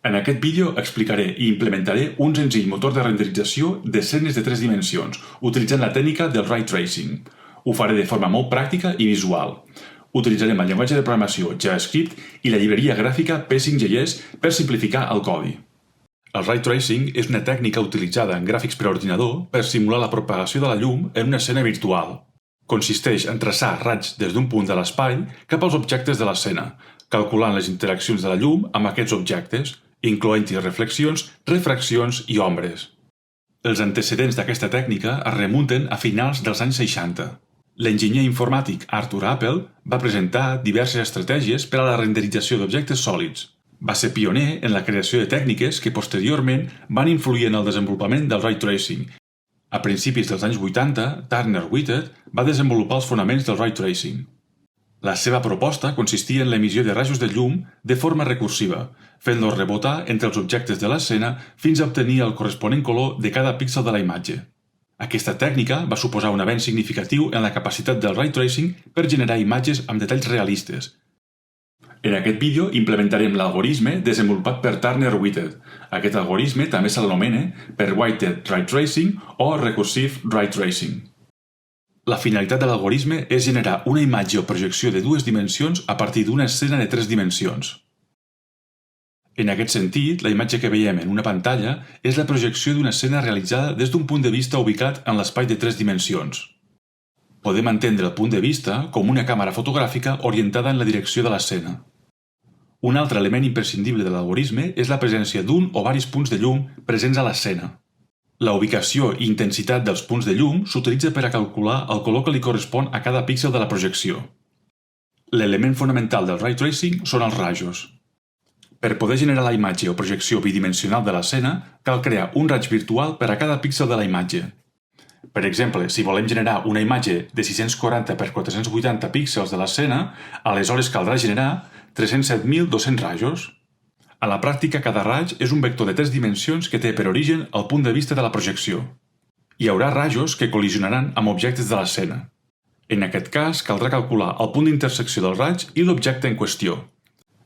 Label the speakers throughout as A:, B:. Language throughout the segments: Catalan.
A: En aquest vídeo explicaré i implementaré un senzill motor de renderització d'escenes de 3 dimensions, utilitzant la tècnica del Ray Tracing. Ho faré de forma molt pràctica i visual. Utilitzarem el llenguatge de programació JavaScript i la llibreria gràfica Pacing.js per simplificar el codi. El Ray Tracing és una tècnica utilitzada en gràfics per ordinador per simular la propagació de la llum en una escena virtual. Consisteix en traçar raigs des d'un punt de l'espai cap als objectes de l'escena, calculant les interaccions de la llum amb aquests objectes, incloent-hi reflexions, refraccions i ombres. Els antecedents d'aquesta tècnica es remunten a finals dels anys 60. L'enginyer informàtic Arthur Appel va presentar diverses estratègies per a la renderització d'objectes sòlids. Va ser pioner en la creació de tècniques que posteriorment van influir en el desenvolupament del Ray Tracing. A principis dels anys 80, Turner Whitted va desenvolupar els fonaments del Ray Tracing. La seva proposta consistia en l'emissió de rajos de llum de forma recursiva, fent-los rebotar entre els objectes de l'escena fins a obtenir el corresponent color de cada píxel de la imatge. Aquesta tècnica va suposar un avenç significatiu en la capacitat del Ray Tracing per generar imatges amb detalls realistes. En aquest vídeo implementarem l'algorisme desenvolupat per Turner Whitted. Aquest algorisme també se l'anomena per Whitted Ray Tracing o Recursive Ray Tracing. La finalitat de l'algorisme és generar una imatge o projecció de 2 dimensions a partir d'una escena de 3 dimensions. En aquest sentit, la imatge que veiem en una pantalla és la projecció d'una escena realitzada des d'un punt de vista ubicat en l'espai de 3 dimensions. Podem entendre el punt de vista com una càmera fotogràfica orientada en la direcció de l'escena. Un altre element imprescindible de l'algorisme és la presència d'un o diversos punts de llum presents a l'escena. La ubicació i intensitat dels punts de llum s'utilitza per a calcular el color que li correspon a cada píxel de la projecció. L'element fonamental del Ray Tracing són els rajos. Per poder generar la imatge o projecció bidimensional de l'escena, cal crear un raig virtual per a cada píxel de la imatge. Per exemple, si volem generar una imatge de 640 x 480 píxels de l'escena, aleshores caldrà generar 307.200 rajos. A la pràctica, cada raig és un vector de 3 dimensions que té per origen el punt de vista de la projecció. Hi haurà rajos que col·lisionaran amb objectes de l'escena. En aquest cas, caldrà calcular el punt d'intersecció del raig i l'objecte en qüestió.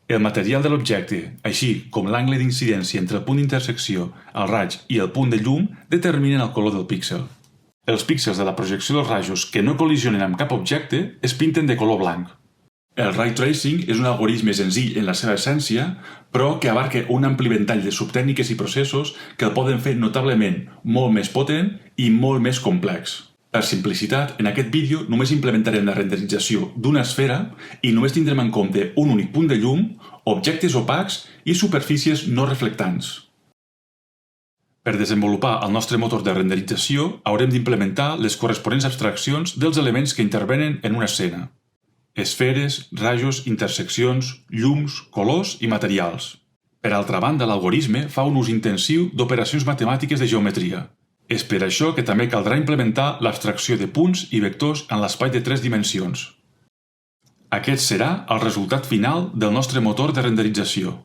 A: El material de l'objecte, així com l'angle d'incidència entre el punt d'intersecció, el raig i el punt de llum, determinen el color del píxel. Els píxels de la projecció dels rajos que no col·lisionen amb cap objecte es pinten de color blanc. El Ray Tracing és un algorisme senzill en la seva essència, però que abarca un ampli ventall de subtècniques i processos que el poden fer notablement molt més potent i molt més complex. Per simplicitat, en aquest vídeo només implementarem la renderització d'una esfera i només tindrem en compte un únic punt de llum, objectes opacs i superfícies no reflectants. Per desenvolupar el nostre motor de renderització, haurem d'implementar les corresponents abstraccions dels elements que intervenen en una escena. Esferes, rajos, interseccions, llums, colors i materials. Per altra banda, l'algorisme fa un ús intensiu d'operacions matemàtiques de geometria. És per això que també caldrà implementar l'abstracció de punts i vectors en l'espai de 3 dimensions. Aquest serà el resultat final del nostre motor de renderització.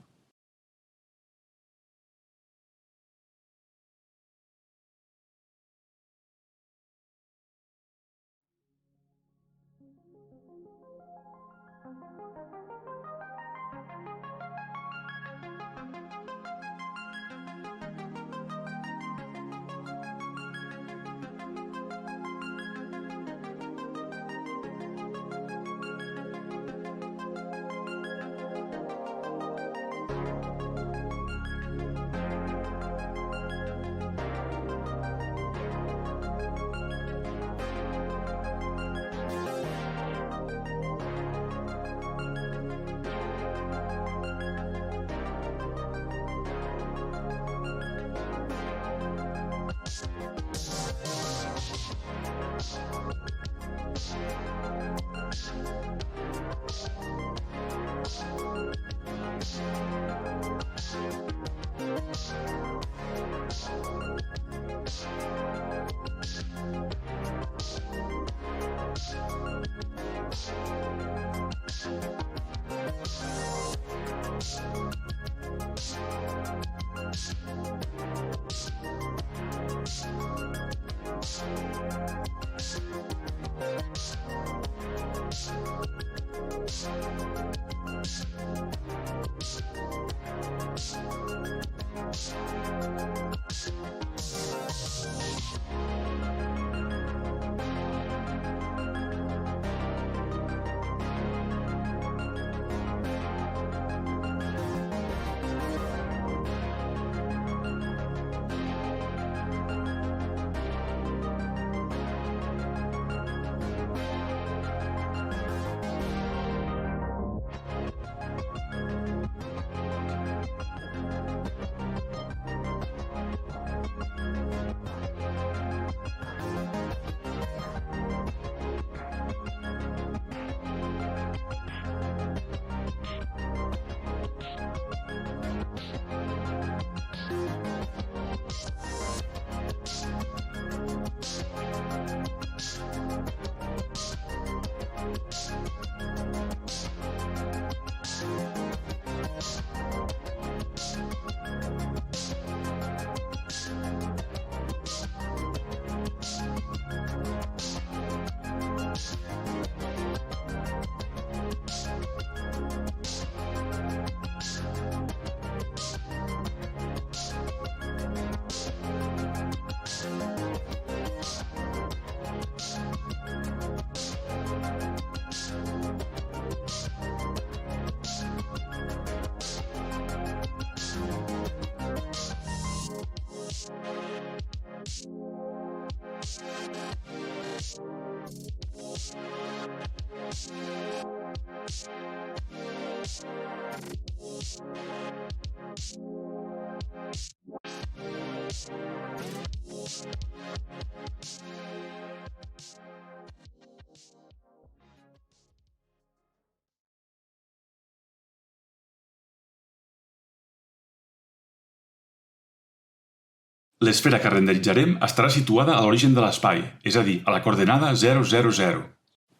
A: L'esfera que renderitzarem estarà situada a l'origen de l'espai, és a dir, a la coordenada 0, 0, 0.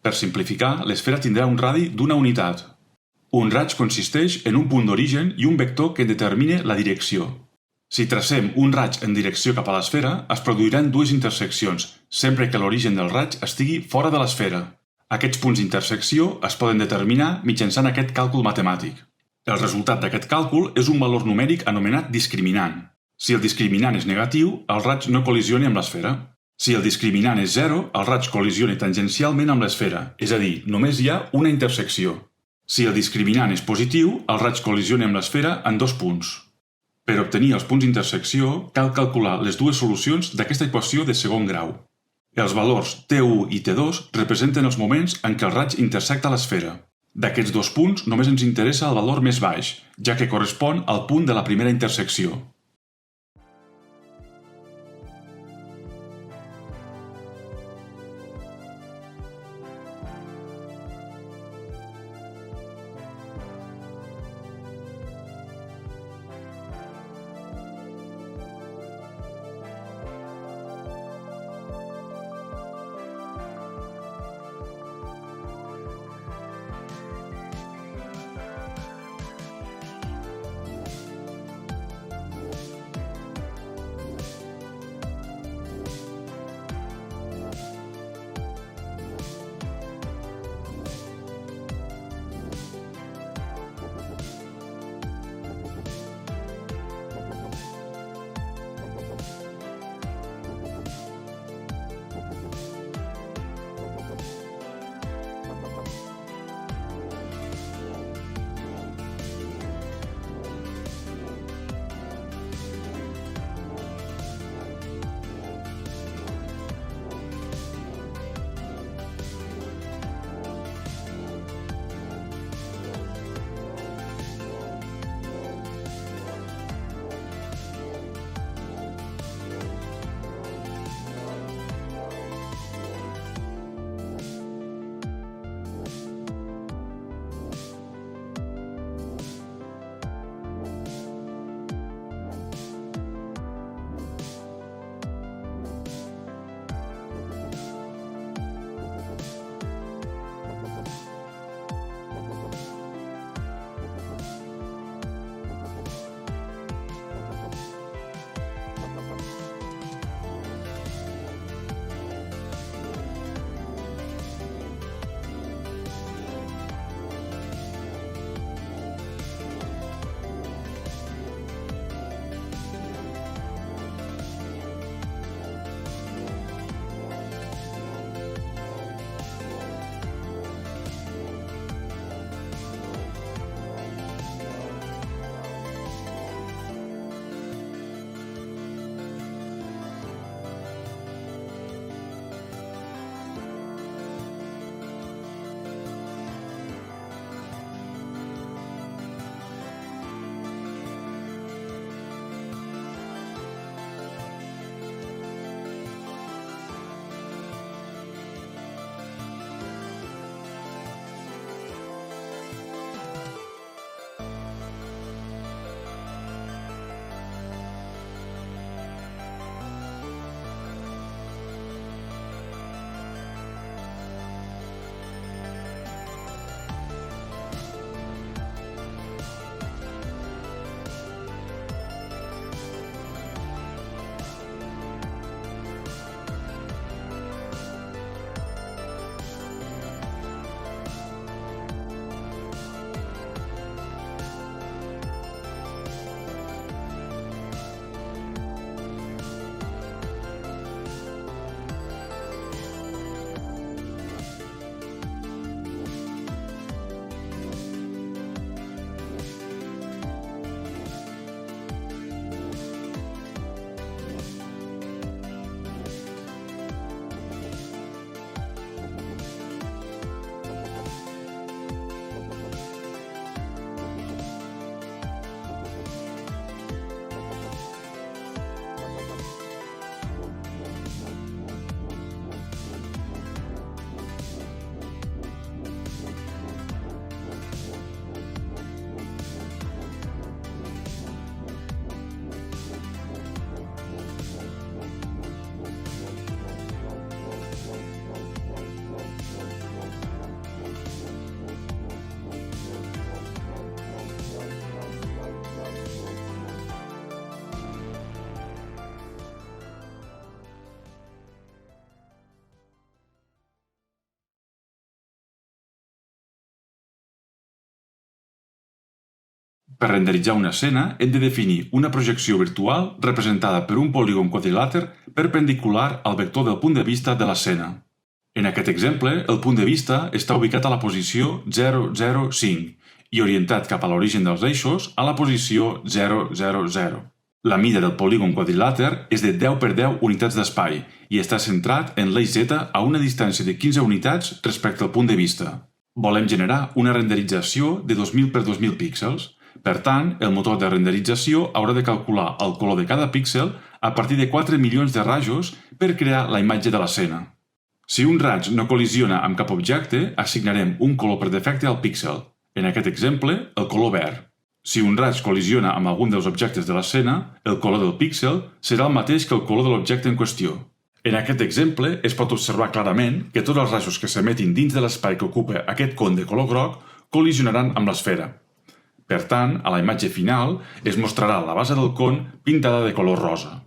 A: Per simplificar, l'esfera tindrà un radi d'una unitat. Un raig consisteix en un punt d'origen i un vector que determine la direcció. Si tracem un raig en direcció cap a l'esfera, es produiran dues interseccions, sempre que l'origen del raig estigui fora de l'esfera. Aquests punts d'intersecció es poden determinar mitjançant aquest càlcul matemàtic. El resultat d'aquest càlcul és un valor numèric anomenat discriminant. Si el discriminant és negatiu, el raig no col·lisiona amb l'esfera. Si el discriminant és 0, el raig col·lisiona tangencialment amb l'esfera, és a dir, només hi ha una intersecció. Si el discriminant és positiu, el raig col·lisiona amb l'esfera en dos punts. Per obtenir els punts d'intersecció, cal calcular les dues solucions d'aquesta equació de segon grau. Els valors T1 i T2 representen els moments en què el raig intersecta l'esfera. D'aquests dos punts només ens interessa el valor més baix, ja que correspon al punt de la primera intersecció. Per renderitzar una escena hem de definir una projecció virtual representada per un polígon quadrilàter perpendicular al vector del punt de vista de l'escena. En aquest exemple, el punt de vista està ubicat a la posició 0, 0, 5 i orientat cap a l'origen dels eixos a la posició 0, 0, 0. La mida del polígon quadrilàter és de 10 per 10 unitats d'espai i està centrat en l'eix Z a una distància de 15 unitats respecte al punt de vista. Volem generar una renderització de 2000 per 2000 píxels. Per tant, el motor de renderització haurà de calcular el color de cada píxel a partir de 4 milions de rajos per crear la imatge de l'escena. Si un raig no col·lisiona amb cap objecte, assignarem un color per defecte al píxel. En aquest exemple, el color verd. Si un raig col·lisiona amb algun dels objectes de l'escena, el color del píxel serà el mateix que el color de l'objecte en qüestió. En aquest exemple es pot observar clarament que tots els rajos que s'emetin dins de l'espai que ocupa aquest con de color groc col·lisionaran amb l'esfera. Per tant, a la imatge final es mostrarà la base del con pintada de color rosa.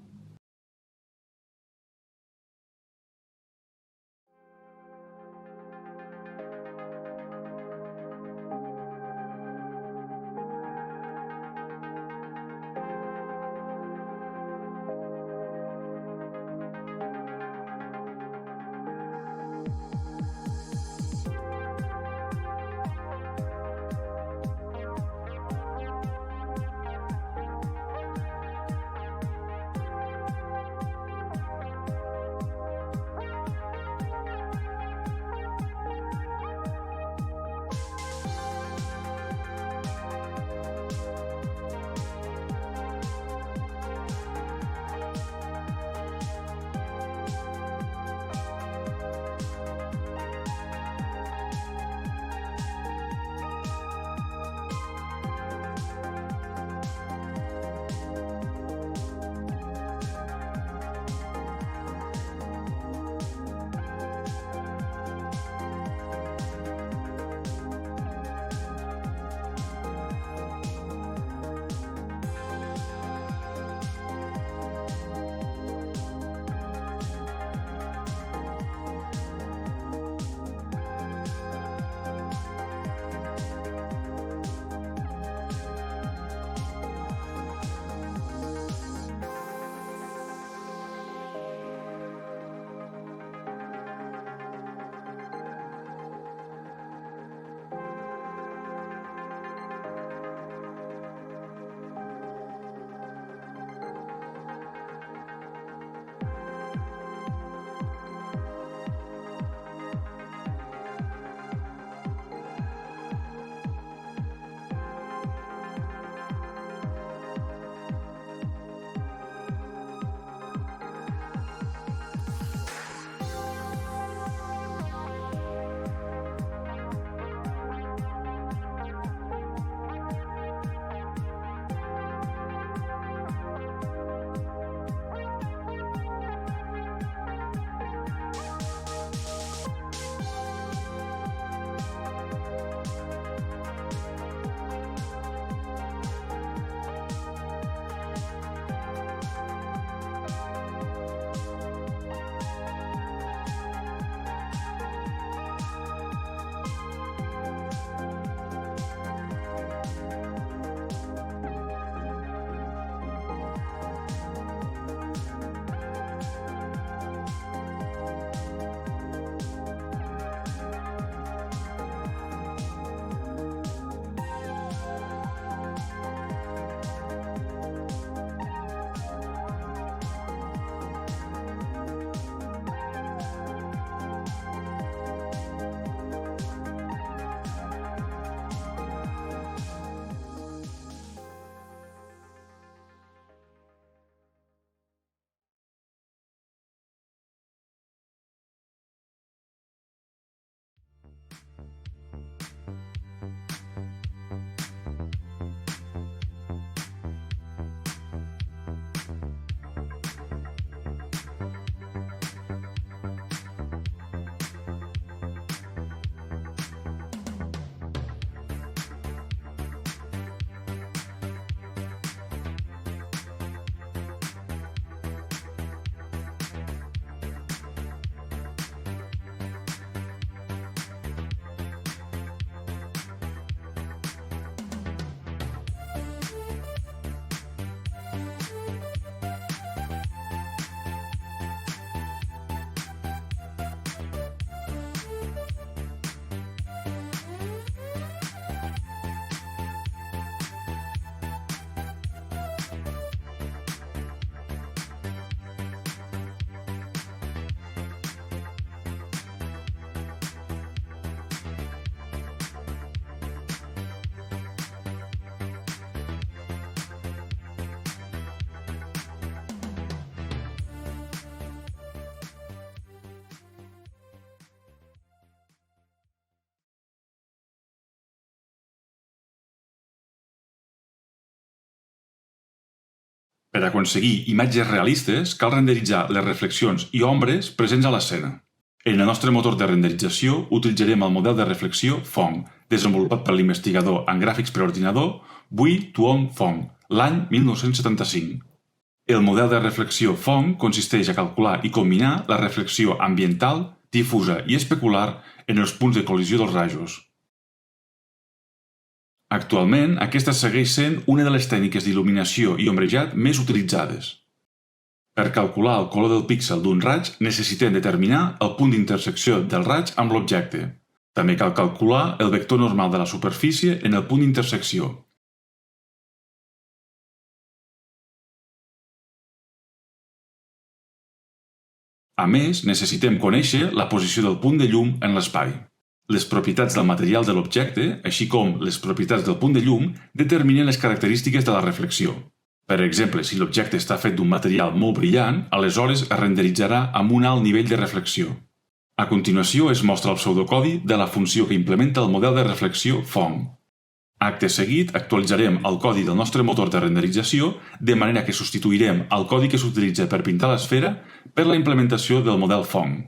A: Per aconseguir imatges realistes, cal renderitzar les reflexions i ombres presents a l'escena. En el nostre motor de renderització utilitzarem el model de reflexió Phong, desenvolupat per l'investigador en gràfics per ordinador Bui Tuong Phong, l'any 1975. El model de reflexió Phong consisteix a calcular i combinar la reflexió ambiental, difusa i especular en els punts de col·lisió dels rajos. Actualment, aquesta segueix sent una de les tècniques d'il·luminació i ombrejat més utilitzades. Per calcular el color del píxel d'un raig, necessitem determinar el punt d'intersecció del raig amb l'objecte. També cal calcular el vector normal de la superfície en el punt d'intersecció. A més, necessitem conèixer la posició del punt de llum en l'espai. Les propietats del material de l'objecte, així com les propietats del punt de llum, determinen les característiques de la reflexió. Per exemple, si l'objecte està fet d'un material molt brillant, aleshores es renderitzarà amb un alt nivell de reflexió. A continuació es mostra el pseudocodi de la funció que implementa el model de reflexió Phong. Acte seguit, actualitzarem el codi del nostre motor de renderització de manera que substituirem el codi que s'utilitza per pintar l'esfera per la implementació del model Phong.